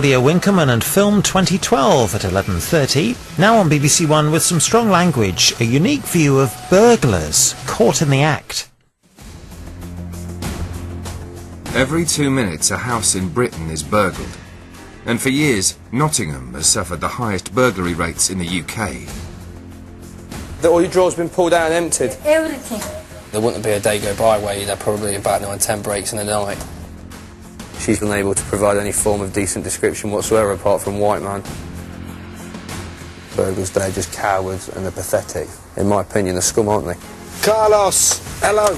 Audio Winkelmann and Film 2012 at 11:30. Now on BBC One with some strong language, a unique view of burglars caught in the act. Every 2 minutes a house in Britain is burgled. And for years, Nottingham has suffered the highest burglary rates in the UK. All your drawers been pulled out and emptied? Everything. There wouldn't be a day go by where you'd have probably about 9-10 breaks in a night. She's unable to provide any form of decent description whatsoever apart from white man. Burglars, they're just cowards and they're pathetic. In my opinion, they're scum, aren't they? Carlos, hello.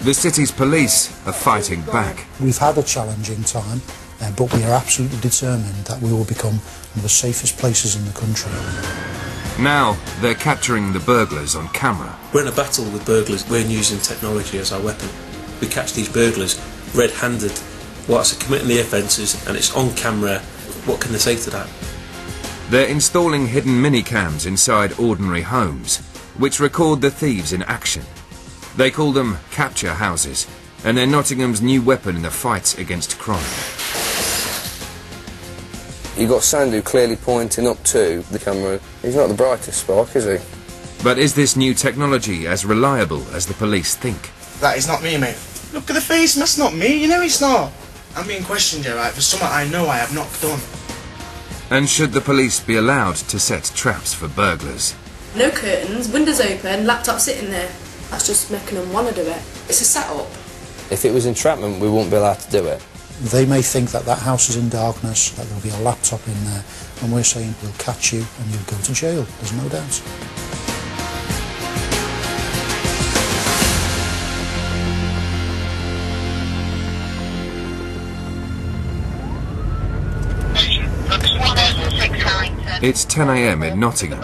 The city's police are fighting back. We've had a challenging time, but we are absolutely determined that we will become one of the safest places in the country. Now they're capturing the burglars on camera. We're in a battle with burglars. We're using technology as our weapon. We catch these burglars red-handed whilst committing the offences, and it's on camera. What can they say to that? They're installing hidden minicams inside ordinary homes, which record the thieves in action. They call them capture houses, and they're Nottingham's new weapon in the fight against crime. You've got Sandu clearly pointing up to the camera. He's not the brightest spark, is he? But is this new technology as reliable as the police think? That is not me, mate. Look at the face, that's not me, you know it's not. I'm being questioned here, right, for something I know I have not done. And should the police be allowed to set traps for burglars? No curtains, windows open, laptop sitting there. That's just making them want to do it. It's a setup. If it was entrapment, we wouldn't be allowed to do it. They may think that that house is in darkness, that there'll be a laptop in there, and we're saying we'll catch you and you'll go to jail, there's no doubt. It's 10 AM in Nottingham,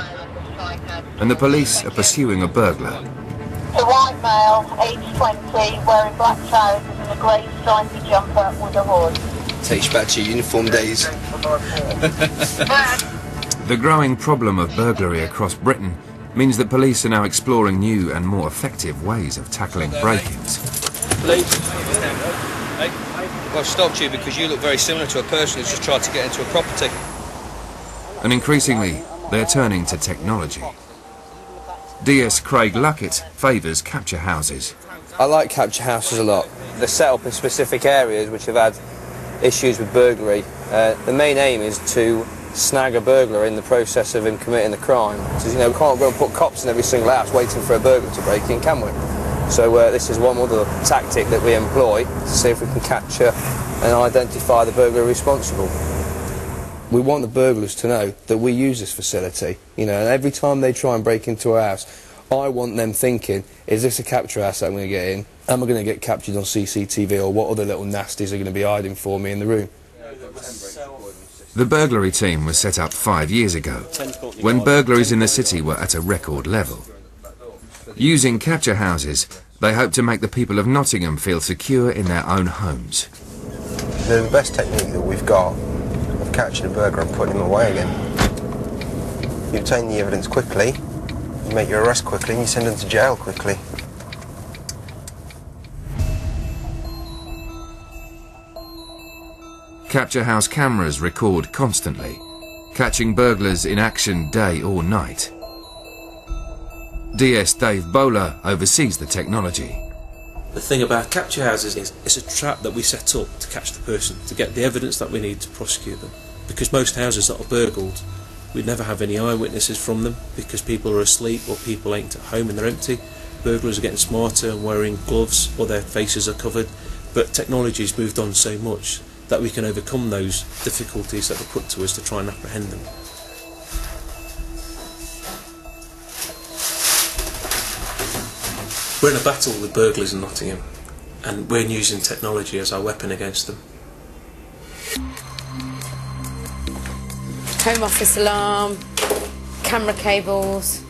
and the police are pursuing a burglar. A white male, age 20, wearing black trousers and a grey stripy jumper with a hood. Takes you back to your uniform days. The growing problem of burglary across Britain means that police are now exploring new and more effective ways of tackling break-ins. Well, I've stopped you because you look very similar to a person who's just tried to get into a property. And increasingly, they're turning to technology. DS Craig Luckett favours capture houses. I like capture houses a lot. They're set up in specific areas which have had issues with burglary. The main aim is to snag a burglar in the process of him committing the crime. So, you know, we can't go and put cops in every single house waiting for a burglar to break in, can we? So this is one other tactic that we employ to see if we can capture and identify the burglar responsible. We want the burglars to know that we use this facility, you know, and every time they try and break into our house, I want them thinking, is this a capture house that I'm going to get in? Am I going to get captured on CCTV, or what other little nasties are going to be hiding for me in the room? The burglary team was set up 5 years ago, when burglaries in the city were at a record level. Using capture houses, they hope to make the people of Nottingham feel secure in their own homes. The best technique that we've got of catching a burglar and putting him away again. You obtain the evidence quickly, you make your arrest quickly, and you send him to jail quickly. Capture house cameras record constantly, catching burglars in action day or night. DS Dave Bowler oversees the technology. The thing about capture houses is it's a trap that we set up to catch the person, to get the evidence that we need to prosecute them. Because most houses that are burgled, we never have any eyewitnesses from them because people are asleep or people ain't at home and they're empty. Burglars are getting smarter and wearing gloves or their faces are covered, but technology's moved on so much that we can overcome those difficulties that are put to us to try and apprehend them. We're in a battle with burglars in Nottingham, and we're using technology as our weapon against them. Home office alarm, camera cables.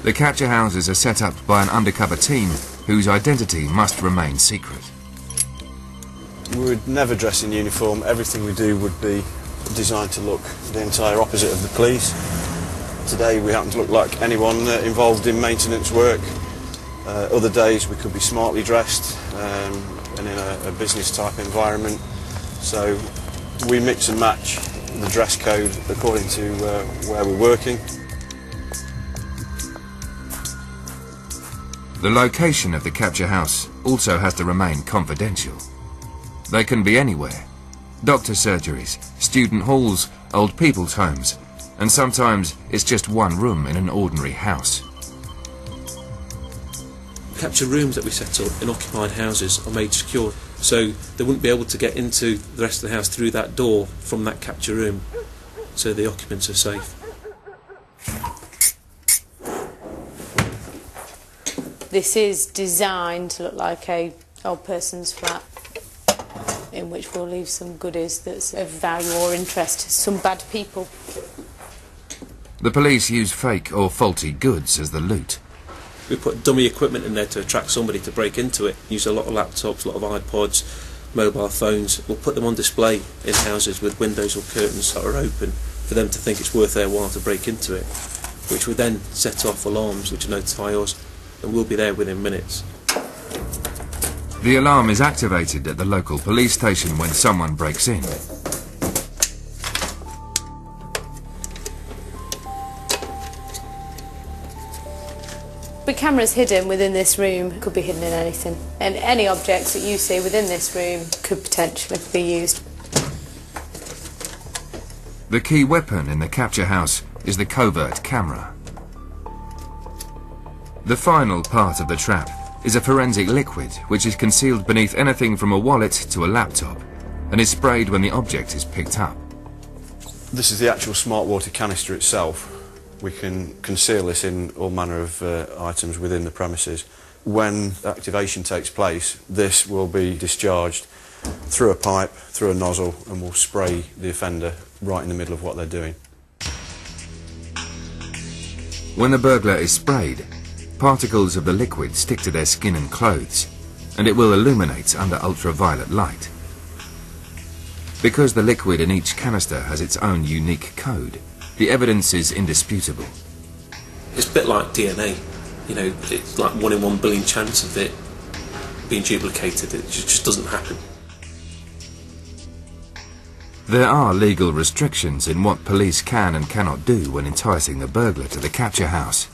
The capture houses are set up by an undercover team whose identity must remain secret. We would never dress in uniform. Everything we do would be designed to look the entire opposite of the police. Today we happen to look like anyone involved in maintenance work. Other days we could be smartly dressed and in a business type environment. So we mix and match the dress code according to where we're working. The location of the capture house also has to remain confidential. They can be anywhere. Doctor surgeries, student halls, old people's homes, and sometimes it's just one room in an ordinary house. Capture rooms that we set up in occupied houses are made secure, so they wouldn't be able to get into the rest of the house through that door from that capture room, so the occupants are safe. This is designed to look like a old person's flat, in which we'll leave some goodies that's of value or interest to some bad people. The police use fake or faulty goods as the loot. We put dummy equipment in there to attract somebody to break into it. Use a lot of laptops, a lot of iPods, mobile phones. We'll put them on display in houses with windows or curtains that are open for them to think it's worth their while to break into it, which would then set off alarms which notify us, and we'll be there within minutes. The alarm is activated at the local police station when someone breaks in. The camera's hidden within this room, could be hidden in anything, and any objects that you see within this room could potentially be used. The key weapon in the capture house is the covert camera. The final part of the trap is a forensic liquid which is concealed beneath anything from a wallet to a laptop and is sprayed when the object is picked up. This is the actual smart water canister itself. We can conceal this in all manner of items within the premises. When activation takes place, this will be discharged through a pipe, through a nozzle, and will spray the offender right in the middle of what they're doing. When the burglar is sprayed, particles of the liquid stick to their skin and clothes, and it will illuminate under ultraviolet light. Because the liquid in each canister has its own unique code, the evidence is indisputable. It's a bit like DNA, you know, it's like 1 in 1 billion chance of it being duplicated. It just doesn't happen. There are legal restrictions in what police can and cannot do when enticing the burglar to the capture house.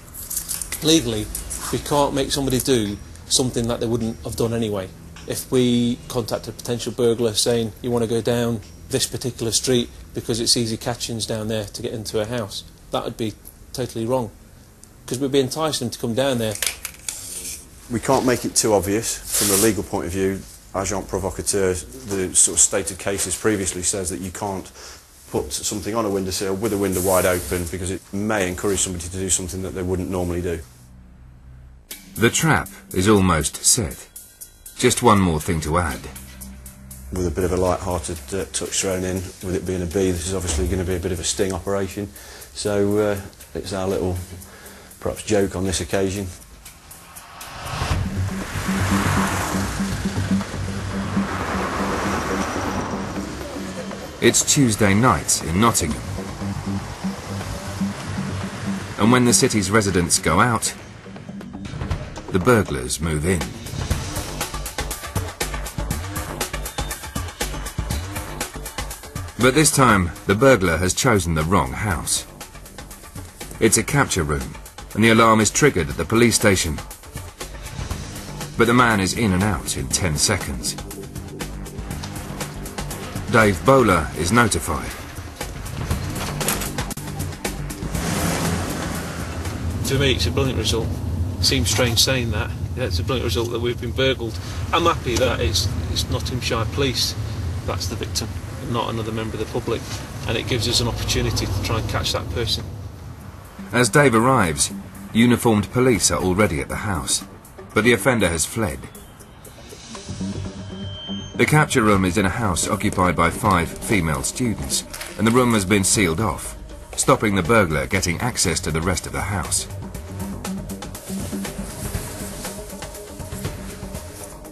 Legally, we can't make somebody do something that they wouldn't have done anyway. If we contact a potential burglar saying, you want to go down this particular street because it's easy catchings down there to get into a house, that would be totally wrong, because we'd be enticing them to come down there. We can't make it too obvious from a legal point of view. Agent provocateur, the sort of stated cases previously, says that you can't put something on a windowsill with a window wide open because it may encourage somebody to do something that they wouldn't normally do. The trap is almost set. Just one more thing to add. With a bit of a light-hearted touch thrown in, with it being a bee, this is obviously going to be a bit of a sting operation. So it's our little, perhaps, joke on this occasion. It's Tuesday night in Nottingham. And when the city's residents go out, the burglars move in. But this time, the burglar has chosen the wrong house. It's a capture room, and the alarm is triggered at the police station. But the man is in and out in 10 seconds. Dave Bowler is notified. To me, it's a brilliant result. Seems strange saying that. Yeah, it's a brilliant result that we've been burgled. I'm happy that it's Nottinghamshire Police that's the victim, not another member of the public, and it gives us an opportunity to try and catch that person. As Dave arrives, uniformed police are already at the house, but the offender has fled. The capture room is in a house occupied by 5 female students, and the room has been sealed off, stopping the burglar getting access to the rest of the house.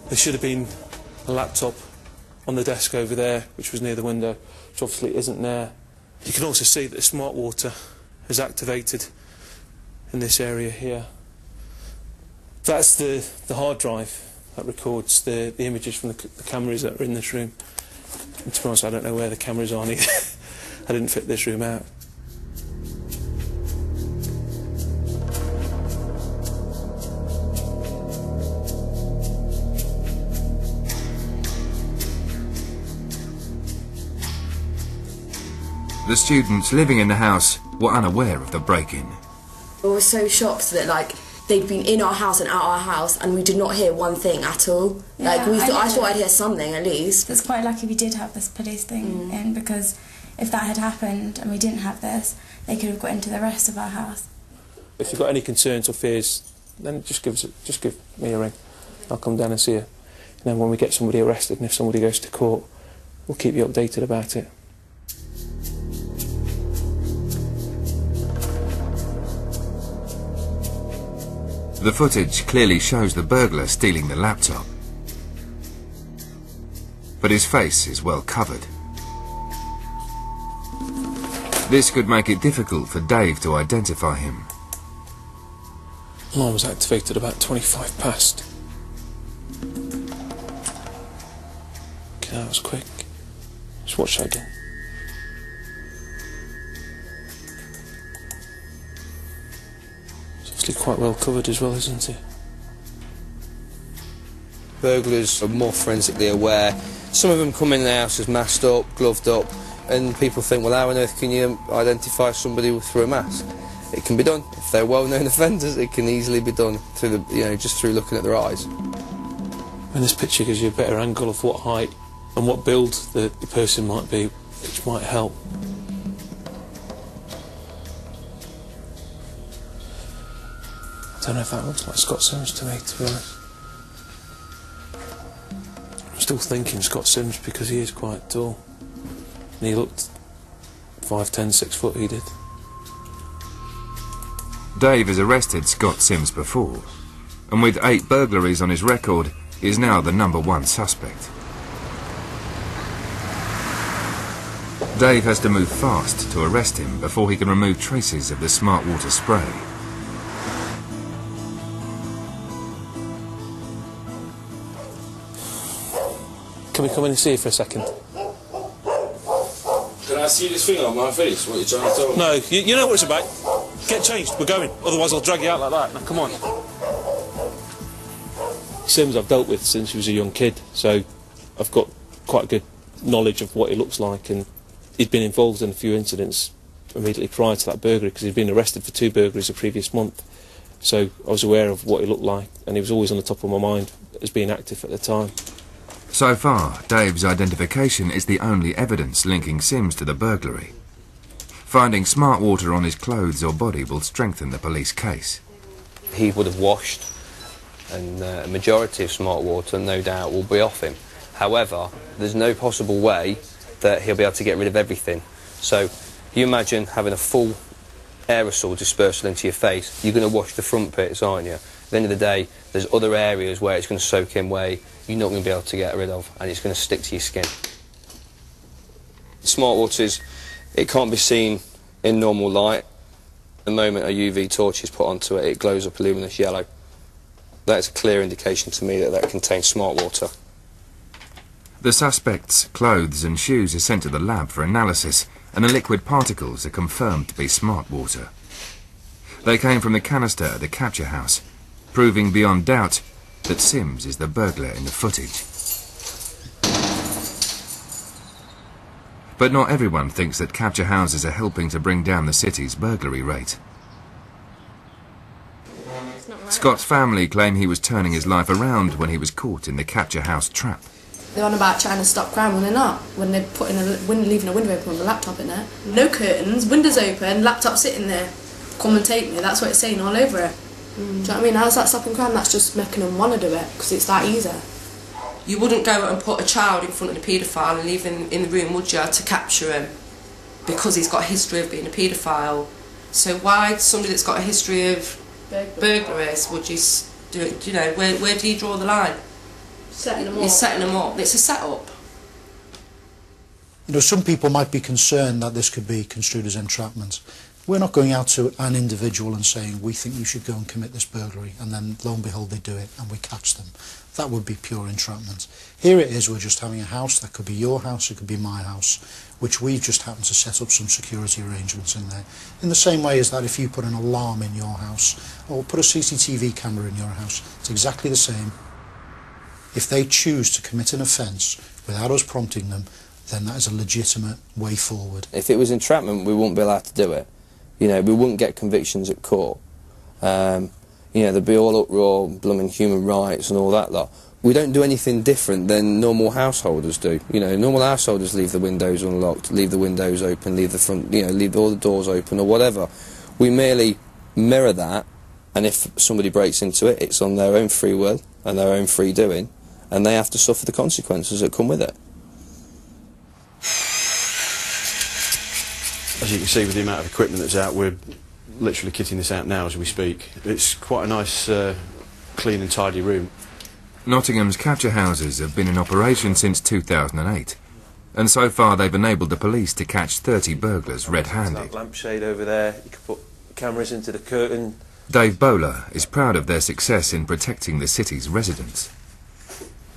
There should have been a laptop on the desk over there, which was near the window, which obviously isn't there. You can also see that the smart water is activated in this area here. That's the hard drive that records the images from the cameras that are in this room. And to be honest, I don't know where the cameras are either. I didn't fit this room out. The students living in the house were unaware of the break-in. We were so shocked that, like, they'd been in our house and out our house and we did not hear one thing at all. Yeah, like, I thought I'd hear something at least. It's quite lucky we did have this police thing in, because if that had happened and we didn't have this, they could have got into the rest of our house. If you've got any concerns or fears, then just give me a ring. I'll come down and see you. And then when we get somebody arrested and if somebody goes to court, we'll keep you updated about it. The footage clearly shows the burglar stealing the laptop. But his face is well covered. This could make it difficult for Dave to identify him. Alarm was activated about 25 past. Okay, that was quick. Just watch that again. It's obviously quite well covered as well, isn't it? Burglars are more forensically aware. Some of them come in the house as masked up, gloved up, and people think, well, how on earth can you identify somebody through a mask? It can be done. If they're well-known offenders, it can easily be done through the, just through looking at their eyes. And this picture gives you a better angle of what height and what build the person might be, which might help. I don't know if that looks like Scott Sims to me, to be honest. I'm still thinking Scott Sims because he is quite tall. And he looked 5'10", 6 foot, he did. Dave has arrested Scott Sims before, and with 8 burglaries on his record, is now the #1 suspect. Dave has to move fast to arrest him before he can remove traces of the smart water spray. Can we come in and see you for a second? Can I see this thing on my face? What are you trying to tell me? No, you know what it's about. Get changed, we're going. Otherwise I'll drag you out like that. Now, come on. Sims I've dealt with since he was a young kid, so I've got quite a good knowledge of what he looks like, and he'd been involved in a few incidents immediately prior to that burglary because he'd been arrested for 2 burglaries the previous month. So I was aware of what he looked like, and he was always on the top of my mind as being active at the time. So far, Dave's identification is the only evidence linking Sims to the burglary. Finding smart water on his clothes or body will strengthen the police case. He would have washed, and a majority of smart water, no doubt, will be off him. However, there's no possible way that he'll be able to get rid of everything. So, you imagine having a full aerosol dispersal into your face, you're going to wash the front bits, aren't you? At the end of the day, there's other areas where it's going to soak in where you're not going to be able to get rid of, and it's going to stick to your skin. Smart waters, it can't be seen in normal light. The moment a UV torch is put onto it, it glows up a luminous yellow. That's a clear indication to me that that contains smart water. The suspect's clothes and shoes are sent to the lab for analysis, and the liquid particles are confirmed to be smart water. They came from the canister at the capture house, proving beyond doubt that Sims is the burglar in the footage. But not everyone thinks that capture houses are helping to bring down the city's burglary rate. Scott's family claim he was turning his life around when he was caught in the capture house trap. They're on about trying to stop crime when they're not. When they're putting leaving a window open with a laptop in there. No curtains, windows open, laptop sitting there. Come and take me, that's what it's saying all over it. Do you know what I mean? How's that stopping crime? That's just making them want to do it, because it's that easy. You wouldn't go and put a child in front of the paedophile and leave him in the room, would you, to capture him? Because he's got a history of being a paedophile. So why somebody that's got a history of burglaries would you do it? You know, where do you draw the line? Setting them up. You're setting them up. It's a set-up. You know, some people might be concerned that this could be construed as entrapment. We're not going out to an individual and saying, we think you should go and commit this burglary, and then lo and behold they do it and we catch them. That would be pure entrapment. Here it is, we're just having a house, that could be your house, it could be my house, which we've just happened to set up some security arrangements in there. In the same way as that if you put an alarm in your house, or put a CCTV camera in your house, it's exactly the same. If they choose to commit an offence without us prompting them, then that is a legitimate way forward. If it was entrapment, we wouldn't be allowed to do it. You know, we wouldn't get convictions at court. You know, there'd be all uproar, blooming human rights and all that lot. We don't do anything different than normal householders do. You know, normal householders leave the windows unlocked, leave the windows open, leave the front, you know, leave all the doors open or whatever. We merely mirror that, and if somebody breaks into it, it's on their own free will and their own free doing, and they have to suffer the consequences that come with it. As you can see with the amount of equipment that's out, we're literally kitting this out now as we speak. It's quite a nice, clean and tidy room. Nottingham's capture houses have been in operation since 2008, and so far they've enabled the police to catch 30 burglars red-handed. That lampshade over there, you could put cameras into the curtain. Dave Bowler is proud of their success in protecting the city's residents.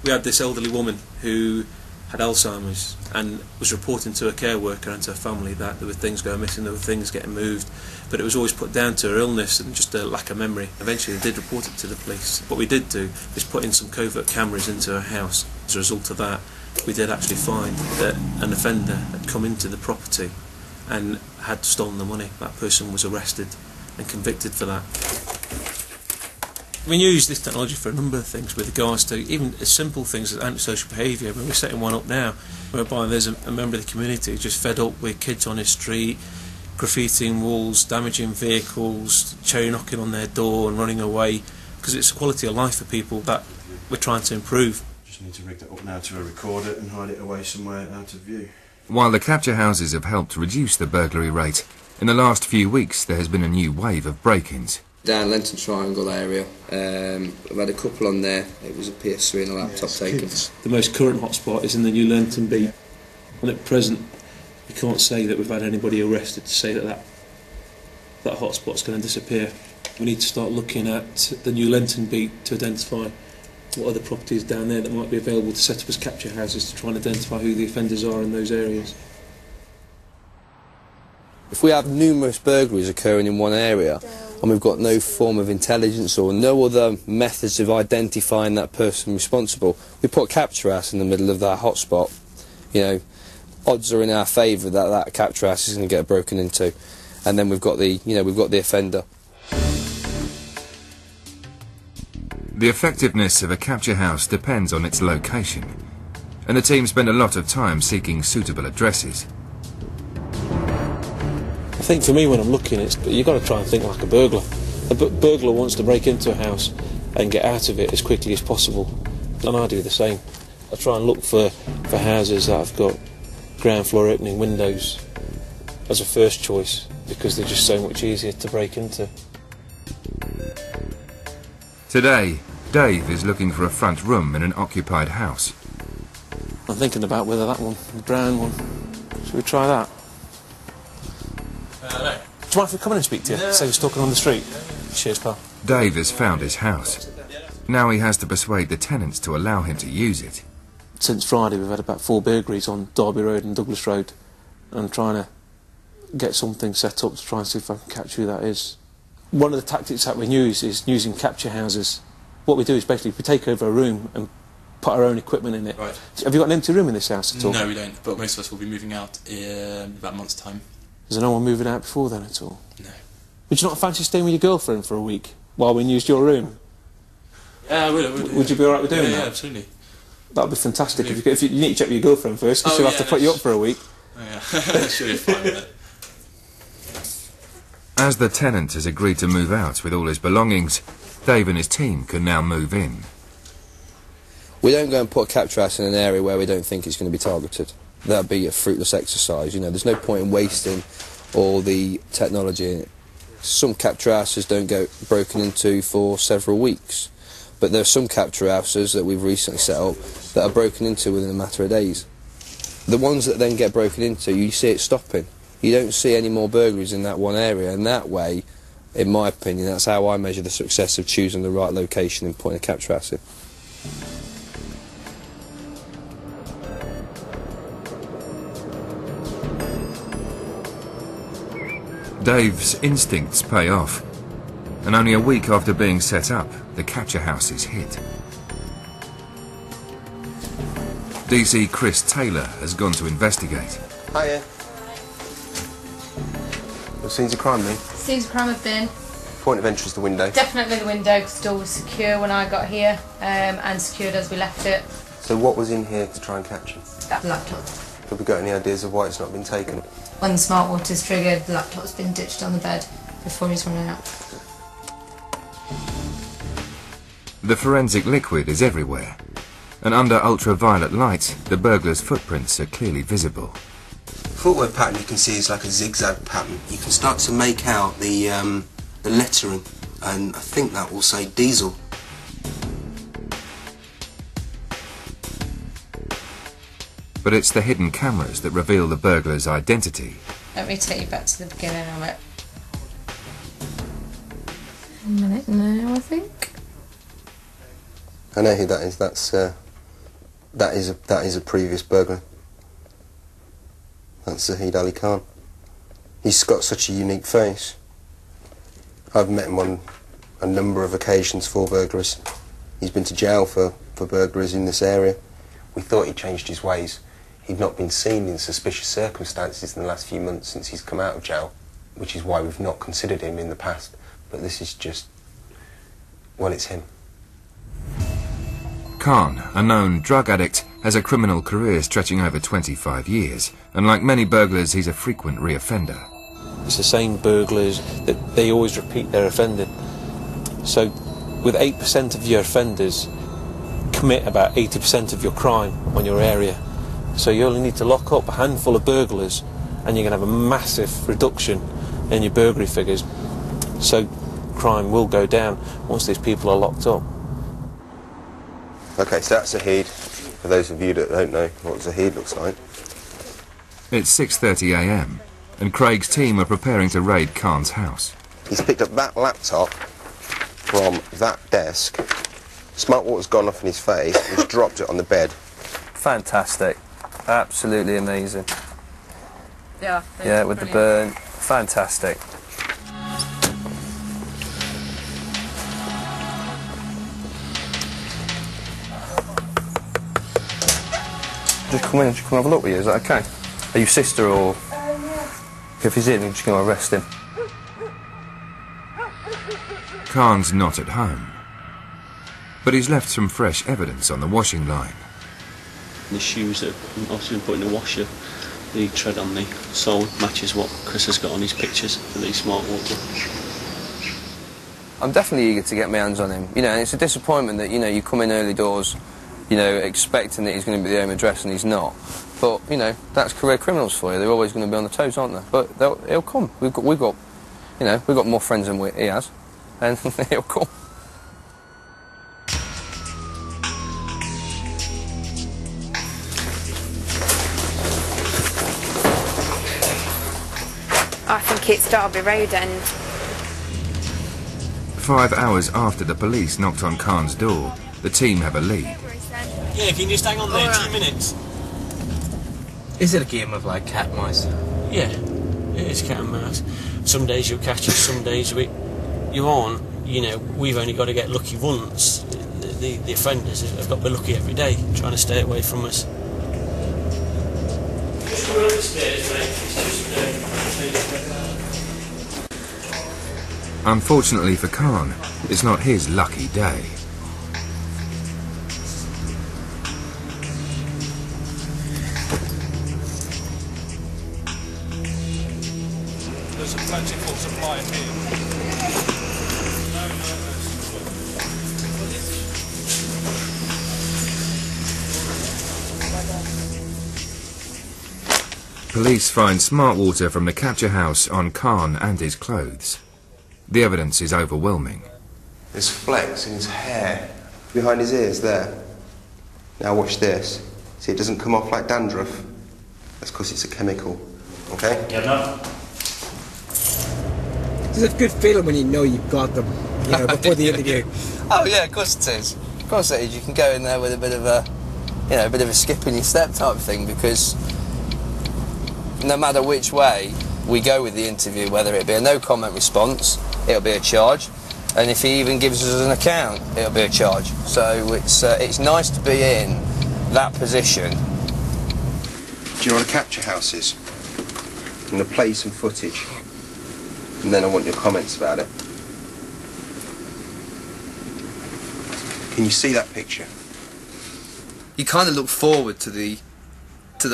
We had this elderly woman who had Alzheimer's and was reporting to a care worker and to her family that there were things going missing, there were things getting moved, but it was always put down to her illness and just a lack of memory. Eventually they did report it to the police. What we did do is put in some covert cameras into her house. As a result of that, we did actually find that an offender had come into the property and had stolen the money. That person was arrested and convicted for that. We use this technology for a number of things with regards to even as simple things as antisocial behaviour. When we're setting one up now whereby there's a member of the community who's just fed up with kids on his street, graffitiing walls, damaging vehicles, cherry knocking on their door and running away, because it's a quality of life for people that we're trying to improve. Just need to rig that up now to record it and hide it away somewhere out of view. While the capture houses have helped reduce the burglary rate, in the last few weeks there has been a new wave of break-ins. Down Lenton Triangle area, I've had a couple on there. It was a PS3 and a laptop taken. The most current hotspot is in the New Lenton beat, and at present we can't say that we've had anybody arrested to say that hotspot's going to disappear. We need to start looking at the New Lenton beat to identify what other properties down there that might be available to set up as capture houses to try and identify who the offenders are in those areas. If we have numerous burglaries occurring in one area and we've got no form of intelligence or no other methods of identifying that person responsible, we put a capture house in the middle of that hotspot. You know, odds are in our favour that that capture house is going to get broken into, and then we've got the offender. The effectiveness of a capture house depends on its location, and the team spend a lot of time seeking suitable addresses. I think for me when I'm looking, you've got to try and think like a burglar. A burglar wants to break into a house and get out of it as quickly as possible, and I do the same. I try and look for houses that have got ground floor opening windows as a first choice, because they're just so much easier to break into. Today, Dave is looking for a front room in an occupied house. I'm thinking about whether that one, the brown one, should we try that? No. Do you mind if we come in and speak to you? No. Say we're talking on the street. Cheers, pal. Dave has found his house. Now he has to persuade the tenants to allow him to use it. Since Friday we've had about 4 burglaries on Derby Road and Douglas Road, and I'm trying to get something set up to try and see if I can capture who that is. One of the tactics that we use is using capture houses. What we do is basically we take over a room and put our own equipment in it. Right. Have you got an empty room in this house at all? No, we don't, but most of us will be moving out in about a month's time. Is there no one moving out before then at all? No. Would you not fancy staying with your girlfriend for a week while we used your room? Yeah, I would. Would you be alright with doing that? Yeah, absolutely. That would be fantastic. If you need to check with your girlfriend first, because she'll have to put you up for a week. Oh, yeah. She'll be fine with it. As the tenant has agreed to move out with all his belongings, Dave and his team can now move in. We don't go and put a capture house in an area where we don't think it's going to be targeted. That'd be a fruitless exercise. You know, there's no point in wasting all the technology in it. Some capture houses don't get broken into for several weeks, but there are some capture houses that we've recently set up that are broken into within a matter of days. The ones that then get broken into, you see it stopping. You don't see any more burglaries in that one area, and that way, in my opinion, that's how I measure the success of choosing the right location and putting a capture house in. Dave's instincts pay off, and only a week after being set up, the capture house is hit. DC Chris Taylor has gone to investigate. Hiya. What scenes of crime mean? Scenes of crime have been... Point of entry is the window. Definitely the window, because the door was secure when I got here, and secured as we left it. So what was in here to try and catch him? That laptop. Have we got any ideas of why it's not been taken? When the smart water's triggered, the laptop's been ditched on the bed before he's run out. The forensic liquid is everywhere, and under ultraviolet light, the burglar's footprints are clearly visible. Footwear pattern you can see is like a zigzag pattern. You can start to make out the lettering, and I think that will say diesel. But it's the hidden cameras that reveal the burglar's identity. Let me take you back to the beginning of it. A minute now, I think. I know who that is. That is a previous burglar. That's Zahid Ali Khan. He's got such a unique face. I've met him on a number of occasions for burglaries. He's been to jail for burglaries in this area. We thought he changed his ways. He'd not been seen in suspicious circumstances in the last few months since he's come out of jail, which is why we've not considered him in the past. But this is just... well, it's him. Khan, a known drug addict, has a criminal career stretching over 25 years, and like many burglars, he's a frequent reoffender. It's the same burglars that they always repeat their offending. So with 8% of your offenders commit about 80% of your crime on your area. So you only need to lock up a handful of burglars and you're going to have a massive reduction in your burglary figures. So crime will go down once these people are locked up. Okay, so that's Zahid. For those of you that don't know what Zahid looks like. It's 6:30 a.m. and Craig's team are preparing to raid Khan's house. He's picked up that laptop from that desk. Smart water's gone off in his face. He's dropped it on the bed. Fantastic. Absolutely amazing. Yeah. Yeah, with brilliant. The burn. Fantastic. Just come in and have a look with you, is that okay? Are you sister or... If he's in, you're just going to arrest him. Khan's not at home, but he's left some fresh evidence on the washing line. The shoes that have obviously been put in the washer, the tread on the sole matches what Chris has got on his pictures for the smart water. I'm definitely eager to get my hands on him. You know, and it's a disappointment that, you know, you come in early doors, you know, expecting that he's going to be the home address and he's not. But, you know, that's career criminals for you. They're always going to be on the toes, aren't they? But he'll come. We've got, you know, we've got more friends than he has, and he'll come. I think it's Derby Road End. 5 hours after the police knocked on Khan's door, the team have a lead. Yeah, can you just hang on there 2 minutes? Is it a game of like cat and mouse? Yeah, it is cat and mouse. Some days you'll catch us, some days you aren't. You know, we've only got to get lucky once. The offenders have got to be lucky every day, trying to stay away from us. Just come up the stairs, mate. It's just Unfortunately for Khan, it's not his lucky day. There's a plentiful supply here. Police find smart water from the capture house on Khan and his clothes. The evidence is overwhelming. There's flecks in his hair. Behind his ears there. Now watch this. See, it doesn't come off like dandruff. That's because it's a chemical. Okay? Yeah, no. It's a good feeling when you know you've got them, you know, before the interview. Oh yeah, of course it is. Of course it is. You can go in there with a bit of a, you know, a bit of a skip in your step type thing, because no matter which way we go with the interview, whether it be a no comment response, it'll be a charge, and if he even gives us an account, it'll be a charge. So it's nice to be in that position. Do you know what a capture house is? I'm going to play you some footage, and then I want your comments about it. Can you see that picture? You kind of look forward to the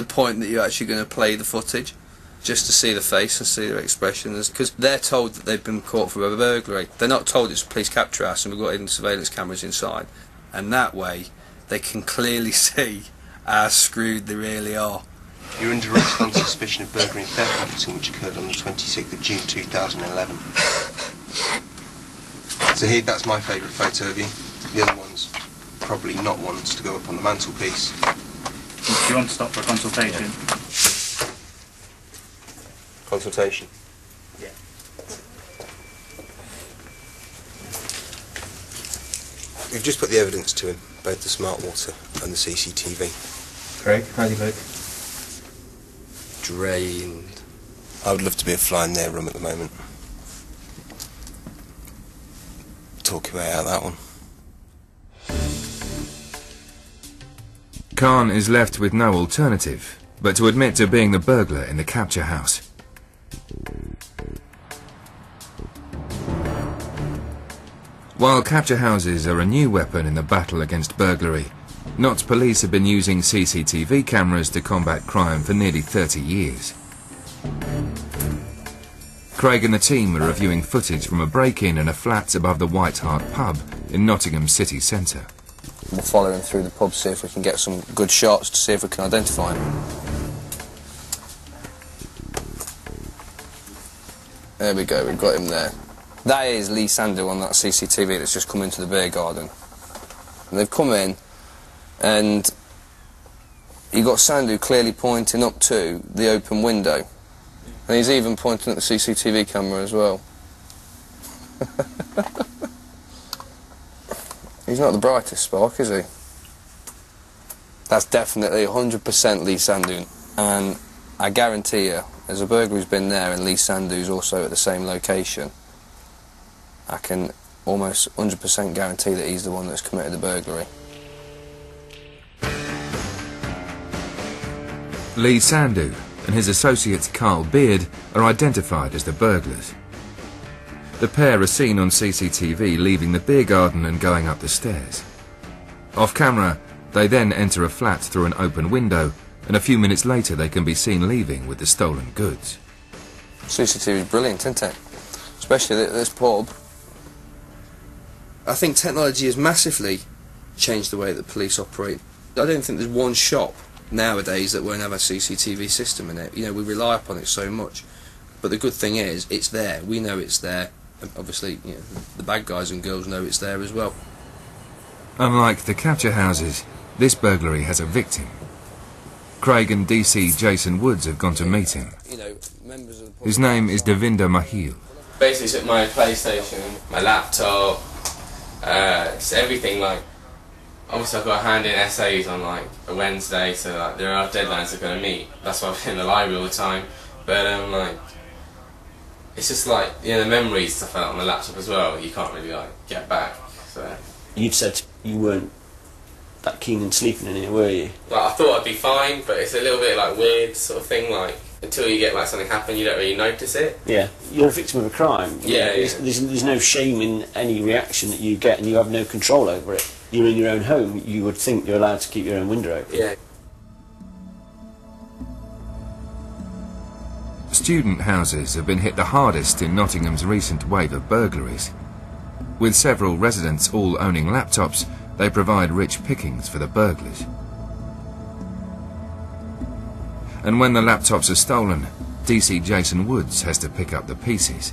point that you're actually going to play the footage, just to see the face and see their expressions, because they're told that they've been caught for a burglary. They're not told it's a police capture house and we've got hidden surveillance cameras inside, and that way they can clearly see how screwed they really are. You're under arrest on suspicion of burglary and theft racketing, which occurred on the 26th of June 2011. So here, that's my favourite photo of you. The other one's probably not ones to go up on the mantelpiece. Do you want to stop for a consultation? Consultation? Yeah. We've just put the evidence to him, both the smart water and the CCTV. Craig, how do you look? Drained. I would love to be a fly in their room at the moment. Talk your way out of that one. Khan is left with no alternative but to admit to being the burglar in the capture house. While capture houses are a new weapon in the battle against burglary, Notts police have been using CCTV cameras to combat crime for nearly 30 years. Craig and the team are reviewing footage from a break-in in a flat above the White Hart pub in Nottingham city centre. We'll follow him through the pub, see if we can get some good shots to see if we can identify him. There we go, we've got him there. That is Lee Sandu on that CCTV that's just come into the beer garden. And they've come in, and you got Sandu clearly pointing up to the open window. And he's even pointing at the CCTV camera as well. He's not the brightest spark, is he? That's definitely 100% Lee Sandu. And I guarantee you, as a burglary's been there and Lee Sandu's also at the same location, I can almost 100% guarantee that he's the one that's committed the burglary. Lee Sandu and his associate Carl Beard are identified as the burglars. The pair are seen on CCTV leaving the beer garden and going up the stairs. Off camera, they then enter a flat through an open window, and a few minutes later they can be seen leaving with the stolen goods. CCTV is brilliant, isn't it? Especially at this pub. I think technology has massively changed the way that police operate. I don't think there's one shop nowadays that won't have a CCTV system in it. You know, we rely upon it so much. But the good thing is, it's there. We know it's there. And obviously, you know, the bad guys and girls know it's there as well. Unlike the capture houses, this burglary has a victim. Craig and DC Jason Woods have gone to meet him. His name is Devinder Mahil. Basically, took my PlayStation, my laptop, it's everything. Like, obviously, I've got to hand in essays on like a Wednesday, so like there are deadlines I've got to meet. That's why I'm in the library all the time. But like, it's just like, you know, the memories stuff like on the laptop as well. You can't really like get back. So you'd said you weren't that keen on sleeping in here, were you? like, I thought I'd be fine, but it's a little bit like weird sort of thing. Like, until you get like something happen, you don't really notice it. Yeah, you're a victim of a crime. Yeah, there's no shame in any reaction that you get, and you have no control over it. You're in your own home. You would think you're allowed to keep your own window open. Yeah. Student houses have been hit the hardest in Nottingham's recent wave of burglaries. With several residents all owning laptops, they provide rich pickings for the burglars. And when the laptops are stolen, DC Jason Woods has to pick up the pieces.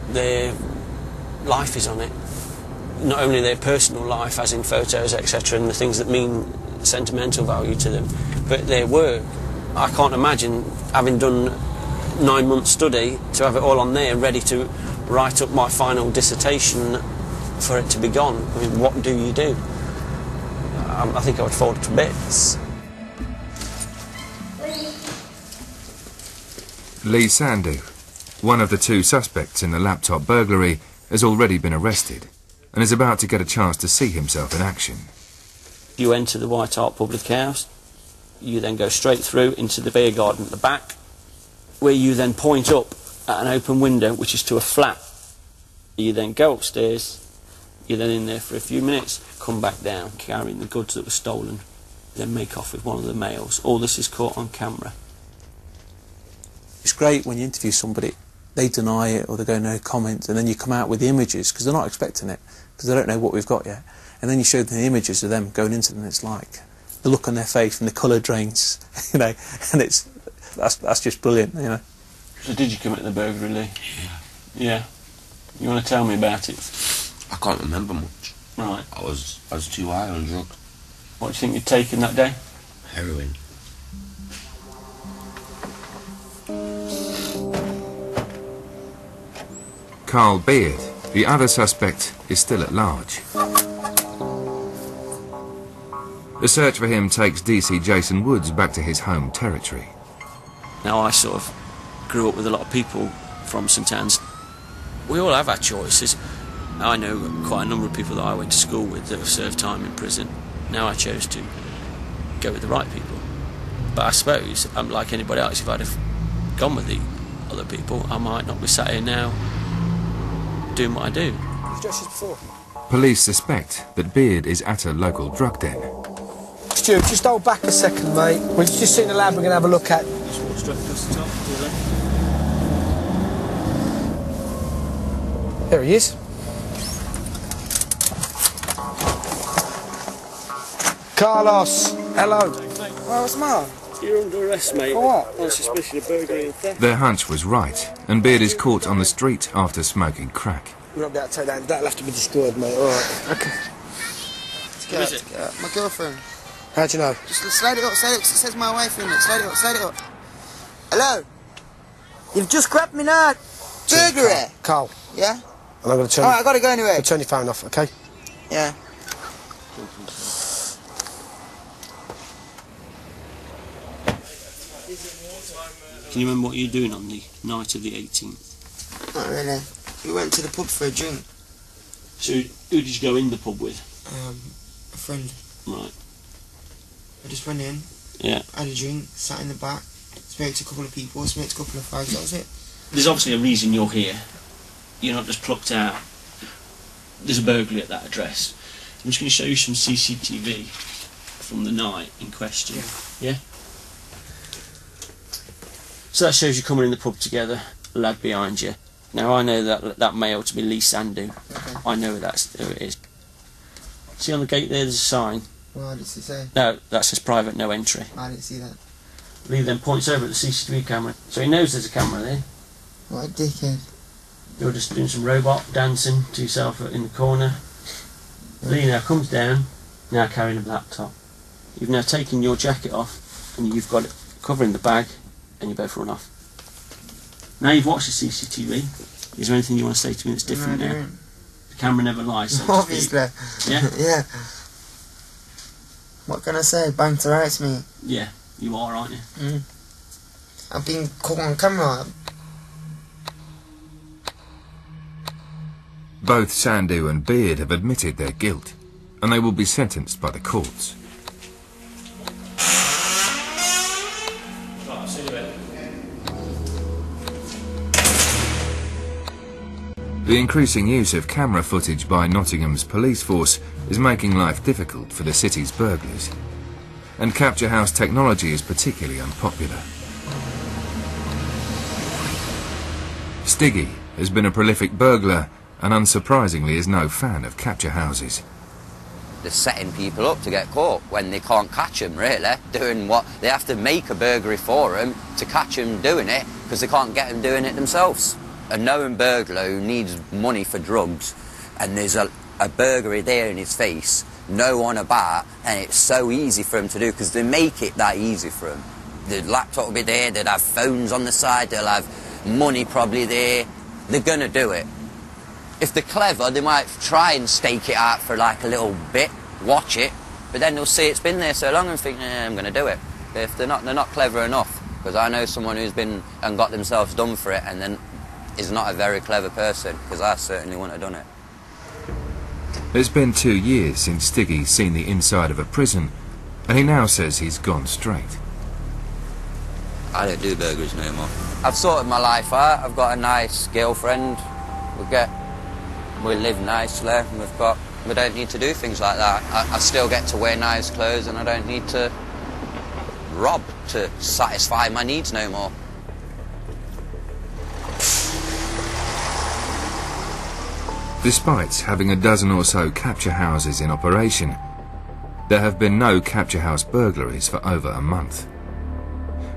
Their life is on it. Not only their personal life, as in photos, etc., and the things that mean sentimental value to them, but their work. I can't imagine, having done 9-month study to have it all on there ready to write up my final dissertation for it to be gone. I mean, what do you do? I think I would fall to bits. Lee Sandu, one of the 2 suspects in the laptop burglary, has already been arrested and is about to get a chance to see himself in action. You enter the White Hart Public House, you then go straight through into the beer garden at the back, where you then point up at an open window which is to a flat. You then go upstairs, you're then in there for a few minutes, come back down carrying the goods that were stolen, then make off with one of the males. All this is caught on camera. It's great when you interview somebody, they deny it or they go no comment, and then you come out with the images because they're not expecting it, because they don't know what we've got yet. And then you show them the images of them going into them, and it's like the look on their face and the colour drains, you know, and that's just brilliant, you know. So did you commit the burglary, Lee? Yeah. You want to tell me about it? I can't remember much. Right. I was too high on drugs. What do you think you'd taken that day? Heroin. Carl Beard, the other suspect, is still at large. The search for him takes DC Jason Woods back to his home territory. Now, I sort of grew up with a lot of people from St Anne's. We all have our choices. I know quite a number of people that I went to school with that have served time in prison. Now I chose to go with the right people. But I suppose, I'm like anybody else, if I'd have gone with the other people, I might not be sat here now doing what I do. Police suspect that Beard is at a local drug den. Stu, just hold back a second, mate. We're just in the lab we're going to have a look at. Just walk straight across the top, to your left. There he is. Carlos, hello. Well, what's the matter? You're under arrest, mate. For what? On suspicion of burglary and theft. Their hunch was right, and Beard is caught on the street after smoking crack. We're not about to take that. That'll have to be destroyed, mate. All right. Okay. Who is it? My girlfriend. How'd you know? Just slide it up, slide it up. It says my wife in it. Slide it up, slide it up. Hello? You've just grabbed me now. Burglary. Carl. Yeah? And I'm going to turn... Alright, I got to go anyway. I'll turn your phone off, okay? Yeah. Can you remember what you were doing on the night of the 18th? Not really. We went to the pub for a drink. So, who did you go in the pub with? A friend. Right. I just went in. Yeah. Had a drink, sat in the back, spoke to a couple of people, smoked a couple of fags, that was it. There's obviously a reason you're here. You're not just plucked out. There's a burglary at that address. I'm just going to show you some CCTV from the night in question. Yeah? So that shows you coming in the pub together, a lad behind you. Now I know that male to be Lee Sandu. Okay. I know who it is. See on the gate there's a sign. What did it say? No, that says private, no entry. I didn't see that. Lee then points over at the CCTV camera. So he knows there's a camera there. What a dickhead. You're just doing some robot dancing to yourself in the corner. Lee now comes down, now carrying a laptop. You've now taken your jacket off and you've got it covering the bag and you both run off. Now you've watched the CCTV, is there anything you want to say to me that's different now? The camera never lies, so to Obviously. speak. Yeah? Yeah. What can I say? Bang to rights me. Yeah, you are, aren't you? I've been caught on camera. Both Sandu and Beard have admitted their guilt, and they will be sentenced by the courts. The increasing use of camera footage by Nottingham's police force is making life difficult for the city's burglars, and capture house technology is particularly unpopular. Stiggy has been a prolific burglar and unsurprisingly is no fan of capture houses. They're setting people up to get caught when they can't catch them, really. Doing what they have to make a burglary for them to catch them doing it because they can't get them doing it themselves. A known burglar who needs money for drugs and there's a burglary there in his face, no one about, and it's so easy for him to do because they make it that easy for him. The laptop will be there, they'll have phones on the side, they'll have money probably there. They're going to do it. If they're clever, they might try and stake it out for like a little bit, watch it, but then they'll see it's been there so long and think, I'm going to do it. If they're not clever enough, because I know someone who's been and got themselves done for it and then is not a very clever person, because I certainly wouldn't have done it. It's been 2 years since Stiggy's seen the inside of a prison, and he now says he's gone straight. I don't do burglaries no more. I've sorted my life out. I've got a nice girlfriend. We live nicely. We don't need to do things like that. I still get to wear nice clothes, and I don't need to rob to satisfy my needs no more. Despite having a dozen or so capture houses in operation, there have been no capture house burglaries for over a month.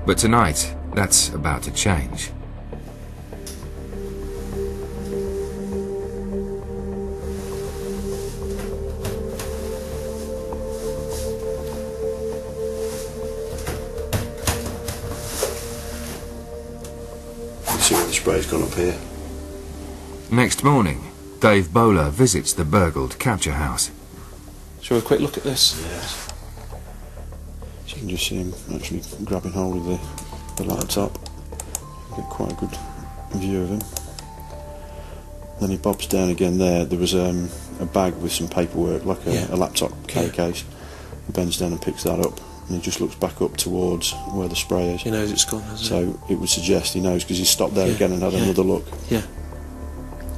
But tonight, that's about to change. See where the spray's gone up here. Next morning, Dave Bowler visits the burgled capture house. Shall we have a quick look at this? Yes. So you can just see him actually grabbing hold of the laptop. You get quite a good view of him. Then he bobs down again there. There was a bag with some paperwork, like a laptop carry case. He bends down and picks that up, and he just looks back up towards where the spray is. He knows it's gone, hasn't So it would suggest he knows, because he stopped there again and had another look. Yeah.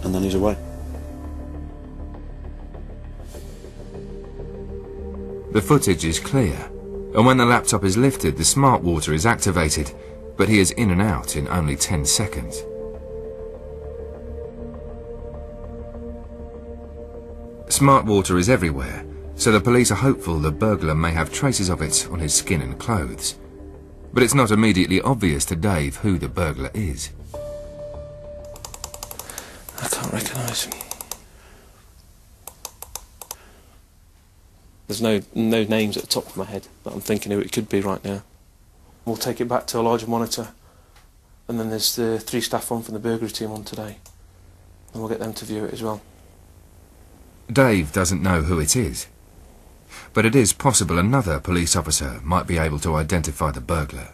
And then he's away. The footage is clear, and when the laptop is lifted, the smart water is activated, but he is in and out in only 10 seconds. Smart water is everywhere, so the police are hopeful the burglar may have traces of it on his skin and clothes. But it's not immediately obvious to Dave who the burglar is. I can't recognise him. There's no names at the top of my head, but I'm thinking who it could be right now. We'll take it back to a larger monitor, and then there's the 3 staff on from the burglary team on today, and we'll get them to view it as well. Dave doesn't know who it is, but it is possible another police officer might be able to identify the burglar.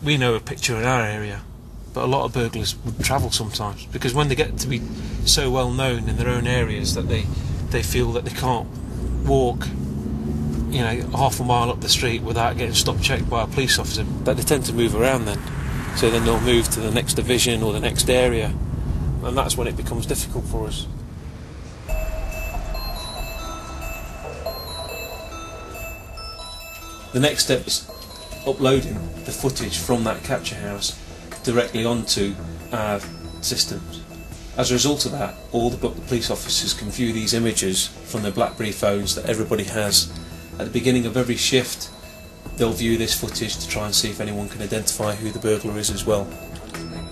We know a picture in our area, but a lot of burglars would travel sometimes, because when they get to be so well known in their own areas that they feel that they can't walk, you know, half a mile up the street without getting stop checked by a police officer, that they tend to move around then. So then they'll move to the next division or the next area, and that's when it becomes difficult for us. The next step is uploading the footage from that capture house directly onto our systems. As a result of that, all the police officers can view these images from their BlackBerry phones that everybody has. At the beginning of every shift, they'll view this footage to try and see if anyone can identify who the burglar is as well.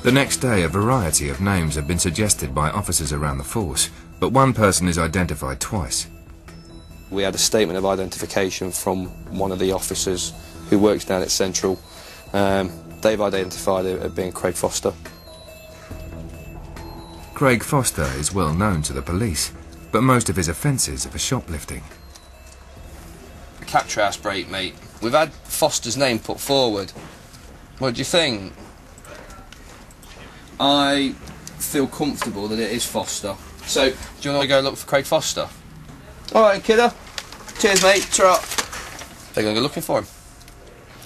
The next day, a variety of names have been suggested by officers around the force, but one person is identified twice. We had a statement of identification from one of the officers who works down at Central. They've identified it as being Craig Foster. Craig Foster is well known to the police, but most of his offences are for shoplifting. Capture house break, mate. We've had Foster's name put forward. What do you think? I feel comfortable that it is Foster. So, do you want to go look for Craig Foster? Alright, kiddo. Cheers, mate. Trot. They're going to go looking for him.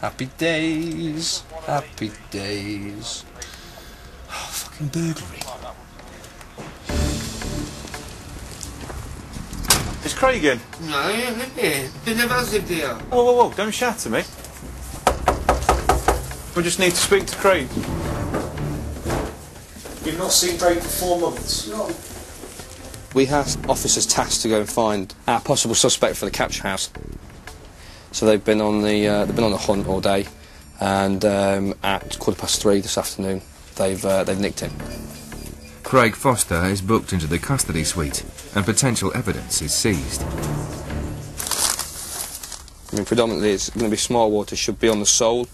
Happy days. Happy days. Oh, fucking burglary. Is Craig in? No, he ain't lived here. He never has lived here. Whoa, whoa, whoa, don't shout at me. We just need to speak to Craig. You've not seen Craig for 4 months? No. We have officers tasked to go and find our possible suspect for the capture house. So they've been on the hunt all day, and at 3:15 this afternoon, they've nicked him. Craig Foster is booked into the custody suite, and potential evidence is seized. I mean, predominantly it's going to be smart water, should be on the sole,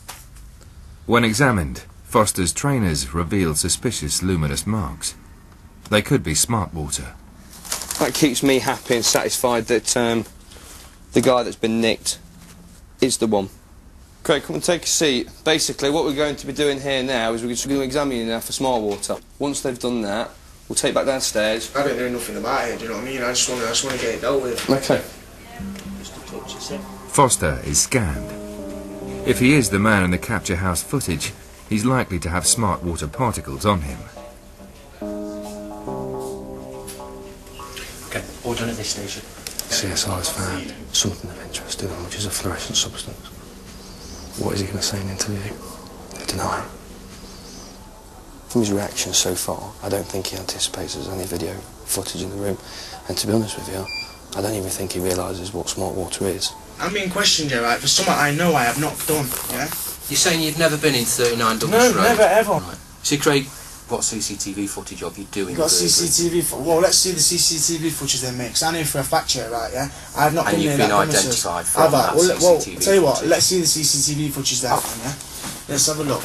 When examined, Foster's trainers revealed suspicious luminous marks. They could be smart water. That keeps me happy and satisfied that the guy that's been nicked is the one. Craig, come and take a seat. Basically, what we're going to be doing here now is we're just going to examine you now for smart water. Once they've done that, we'll take back downstairs. I don't know nothing about it, do you know what I mean? I just want to get it dealt with. Okay. Foster is scanned. If he is the man in the capture house footage, he's likely to have smart water particles on him. Okay, all done at this station. CSI has found something of interest to them, which is a fluorescent substance. What is he going to say in an interview? They deny it. From his reactions so far, I don't think he anticipates there's any video footage in the room. And to be honest with you, I don't even think he realises what smart water is. I'm being questioned here, right, for something I know I have not done, yeah? You're saying you've never been in 39 Douglas No, Road? never, ever. Right. See, Craig, what CCTV footage of you doing? Got CCTV well, let's see the CCTV footage then, mate, 'cause I know for a fact here, right, yeah? I have not been near that And premises. you've been identified from that well, CCTV I'll tell you what, footage. let's see the CCTV footage there, yeah? Let's have a look.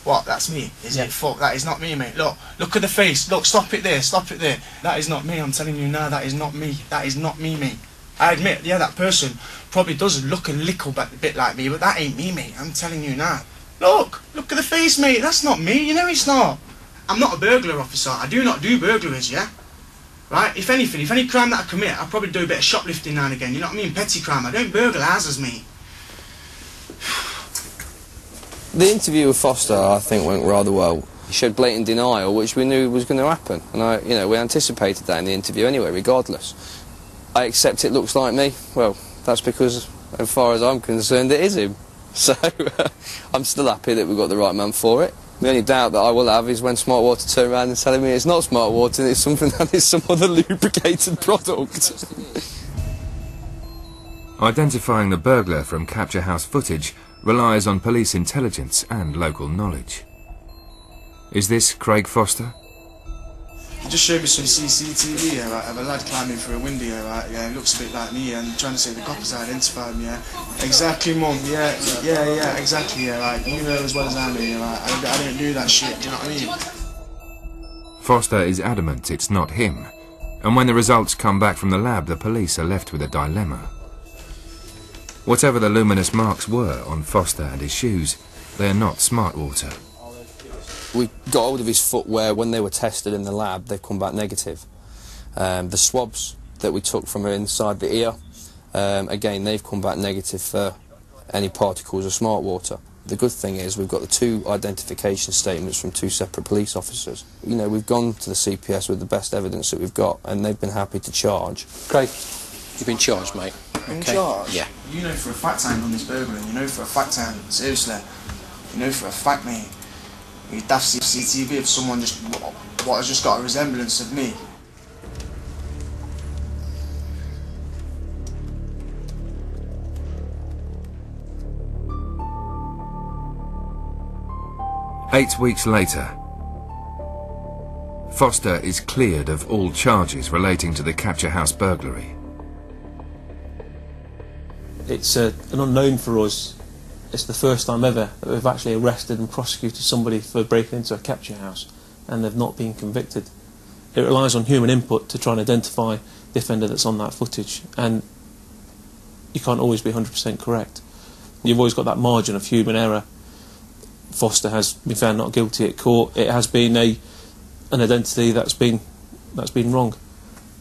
What, that's me? Is it? Fuck, that is not me, mate. Look at the face. Look, stop it there, stop it there. That is not me, I'm telling you now, that is not me. That is not me, mate. I admit, yeah, that person probably does look a little bit like me, but that ain't me, mate. I'm telling you now. Look at the face, mate. That's not me. You know it's not. I'm not a burglar officer. I do not do burglaries, yeah? Right? If anything, if any crime that I commit, I'll probably do a bit of shoplifting now and again. You know what I mean? Petty crime. I don't burgle houses, mate. The interview with Foster, I think, went rather well. He showed blatant denial, which we knew was going to happen. And we anticipated that in the interview anyway, regardless. I accept it looks like me. Well, that's because, as far as I'm concerned, it is him. So, I'm still happy that we've got the right man for it. The only doubt that I will have is when Smart Water turn around and telling me it's not Smart Water and it's something that is some other lubricated product. Identifying the burglar from capture house footage relies on police intelligence and local knowledge. Is this Craig Foster? He just showed me some CCTV here, right, of a lad climbing through a window here, right, yeah, it looks a bit like me, and trying to say the coppers identified me, yeah. Exactly, Mum, yeah, exactly, yeah, right, you know as well as I know, yeah, right, I don't do that shit, do you know what I mean? Foster is adamant it's not him, and when the results come back from the lab, the police are left with a dilemma. Whatever the luminous marks were on Foster and his shoes, they are not smart water. We got hold of his footwear. When they were tested in the lab, they've come back negative. The swabs that we took from inside the ear, again, they've come back negative for any particles of smart water. The good thing is we've got the two identification statements from two separate police officers. You know, we've gone to the CPS with the best evidence that we've got, and they've been happy to charge. Craig, you've been charged, mate. In charge? Yeah. You know for a fact I ain't done this burglary, you know for a fact I ain't, seriously. You know for a fact, mate. You'd have CCTV if someone just, what has just got a resemblance of me. Eight weeks later, Foster is cleared of all charges relating to the capture house burglary. It's an unknown for us. It's the first time ever that we've actually arrested and prosecuted somebody for breaking into a capture house, and they've not been convicted. It relies on human input to try and identify the offender that's on that footage, and you can't always be 100% correct. You've always got that margin of human error. Foster has been found not guilty at court. It has been an identity that's been wrong,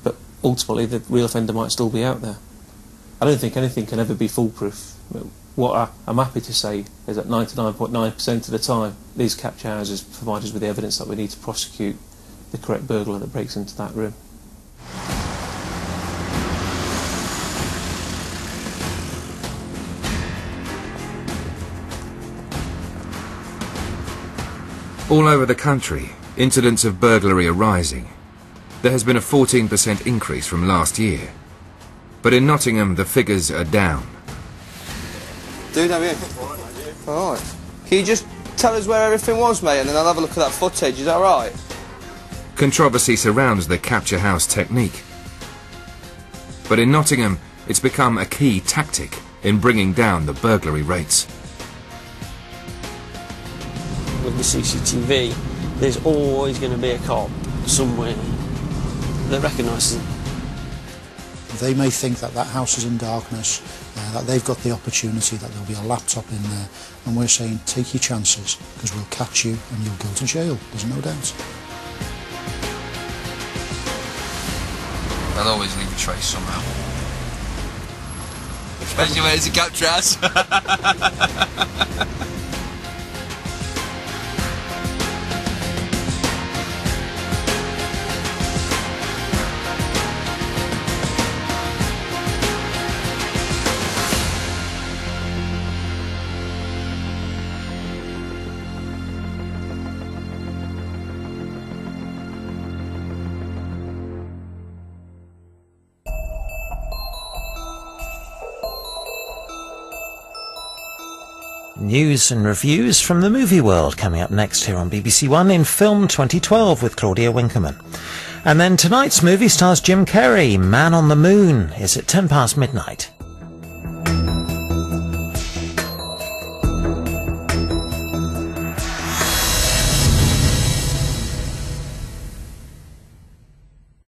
but ultimately the real offender might still be out there. I don't think anything can ever be foolproof. What I'm happy to say is that 99.9% of the time, these capture houses provide us with the evidence that we need to prosecute the correct burglar that breaks into that room. All over the country, incidents of burglary are rising. There has been a 14% increase from last year. But in Nottingham, the figures are down. Dude, have you? Alright. Can you just tell us where everything was, mate, and then I'll have a look at that footage, is that right? Controversy surrounds the capture house technique. But in Nottingham, it's become a key tactic in bringing down the burglary rates. with CCTV, there's always going to be a cop somewhere that recognises them. They may think that that house is in darkness, that they've got the opportunity, that there'll be a laptop in there, and we're saying take your chances, because we'll catch you and you'll go to jail, there's no doubt. They'll always leave a trace somehow. Especially when it's a capture house. News and reviews from the movie world coming up next here on BBC One in Film 2012 with Claudia Winkelman. And then tonight's movie stars Jim Carrey. Man on the Moon is at 10 past midnight.